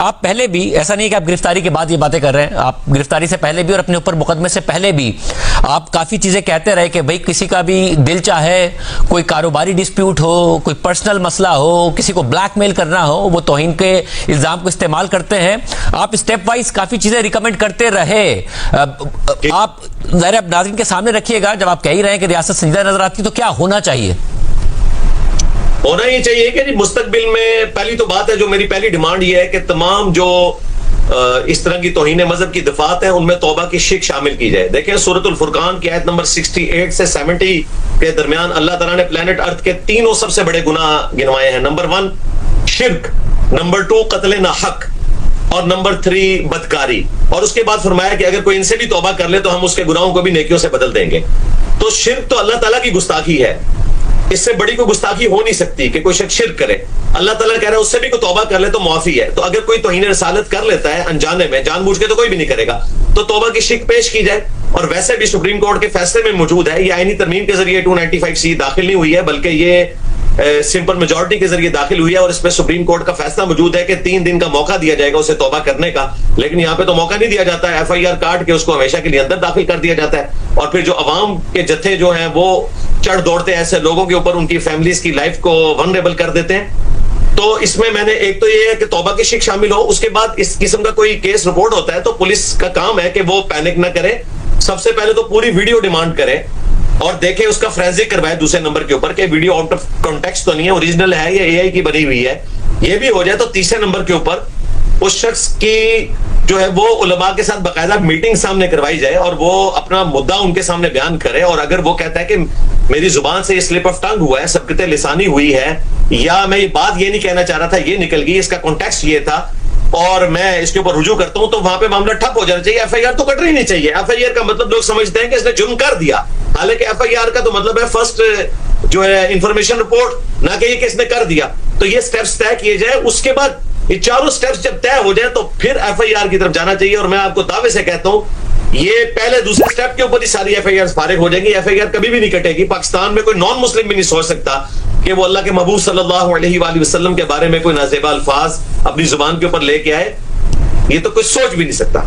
آپ پہلے بھی ایسا نہیں کہ آپ گرفتاری کے بعد یہ باتیں کر رہے ہیں, آپ گرفتاری سے پہلے بھی اور اپنے اوپر مقدمے سے پہلے بھی آپ کافی چیزیں کہتے رہے کہ بھئی کسی کا بھی دل چاہے کوئی کاروباری ڈسپیوٹ ہو, کوئی پرسنل مسئلہ ہو, کسی کو بلیک میل کرنا ہو, وہ توہین کے الزام کو استعمال کرتے ہیں. آپ اسٹیپ وائز کافی چیزیں ریکمنڈ کرتے رہے. آپ ظاہر اب ناظرین کے سامنے رکھیے گا, جب آپ کہہ ہی رہے ہیں کہ ریاست سنجیدہ نظر آتی تو کیا ہونا چاہیے؟ ہونا یہ چاہیے کہ مستقبل میں پہلی تو بات ہے, جو میری پہلی ڈیمانڈ یہ ہے کہ تمام جو اس طرح کی توہین مذہب کی دفعات ہیں ان میں توبہ کی شک شامل کی جائے. دیکھیں سورۃ الفرقان کی آیت نمبر 68 سے 70 کے درمیان اللہ تعالیٰ نے پلانٹ ارتھ کے تینوں سب سے بڑے گناہ گنوائے ہیں. نمبر 1 شرک, نمبر 2 قتل ناحق, اور نمبر 3 بدکاری. اور اس کے بعد فرمایا کہ اگر کوئی ان سے بھی توبہ کر لے تو ہم اس کے گناہوں کو بھی نیکیوں سے بدل دیں گے. تو شرک تو اللہ تعالیٰ کی گستاخی ہے, اس سے بڑی کوئی گستاخی ہو نہیں سکتی کہ کوئی شخص شرک کرے. اللہ تعالیٰ کہہ رہا ہے اس سے بھی کوئی توبہ کر لے تو معافی ہے. تو اگر کوئی توہین رسالت کر لیتا ہے انجانے میں, جان بوجھ کے تو کوئی بھی نہیں کرے گا, تو توبہ کی شک پیش کی جائے. اور ویسے بھی سپریم کورٹ کے فیصلے میں موجود ہے, یہ آئینی ترمیم کے ذریعے 295C داخل نہیں ہوئی ہے بلکہ یہ سمپل میجورٹی کے ذریعے داخل ہوئی ہے, اور اس میں سپریم کورٹ کا فیصلہ موجود ہے کہ 3 دن کا موقع دیا جائے گا اسے توبہ کرنے کا. لیکن یہاں پہ تو موقع نہیں دیا جاتا ہے, FIR کاٹ کے اس کو ہمیشہ کے لیے اندر داخل کر دیا جاتا ہے. اور پھر جو عوام کے جتھے جو ہیں وہ چڑھ دوڑتے ہیں ایسے لوگوں کے اوپر, ان کی فیملیز کی لائف کو ونریبل کر دیتے ہیں. تو اس میں نے ایک تو یہ ہے کہ توبہ کی شک شامل ہو. اس کے بعد اس قسم کا کوئی کیس رپورٹ ہوتا ہے تو پولیس کا کام ہے کہ وہ پینک نہ کرے. سب سے پہلے تو پوری ویڈیو ڈیمانڈ کرے اور دیکھیں اس کا فرینزک کروائے دوسرے نمبر کے اوپر کہ ویڈیو آؤٹ آف کانٹیکسٹ تو نہیں ہے, اوریجنل ہے یا AI کی بنی ہوئی ہے. یہ بھی ہو جائے تو تیسرے نمبر کے اوپر اس شخص کی جو ہے وہ علماء کے ساتھ باقاعدہ میٹنگ سامنے کروائی جائے اور وہ اپنا مدعا ان کے سامنے بیان کرے. اور اگر وہ کہتا ہے کہ میری زبان سے یہ سلپ آف ٹنگ ہوا ہے, سبقت لسانی ہوئی ہے, یا میں یہ بات یہ نہیں کہنا چاہ رہا تھا یہ نکل گئی, اس کا کانٹیکسٹ یہ تھا اور میں اس کے اوپر رجوع کرتا ہوں, تو وہاں پہ معاملہ ٹھپ ہو جانا چاہیے. FIR تو کٹنی نہیں چاہیے. FIR کا مطلب لوگ سمجھتے ہیں کہ اس نے جرم کر دیا, حالانکہ FIR کا تو مطلب ہے فرسٹ جو ہے انفارمیشن رپورٹ, نہ کہ یہ کہ اس نے کر دیا. تو یہ سٹیپس طے کیے جائے. اس کے بعد یہ چاروں سٹیپس جب طے ہو جائیں تو پھر FIR کی طرف جانا چاہیے. اور میں آپ کو دعوے سے کہتا ہوں یہ پہلے دوسرے سٹیپ کے اوپر ہی ساری FIR فارغ ہو جائیں گی. FIR کبھی بھی نہیں کٹے گی. پاکستان میں کوئی نان مسلم بھی نہیں سوچ سکتا کہ وہ اللہ کے محبوب صلی اللہ علیہ وآلہ وسلم کے بارے میں کوئی نازیبا الفاظ اپنی زبان کے اوپر لے کے آئے. یہ تو کوئی سوچ بھی نہیں سکتا.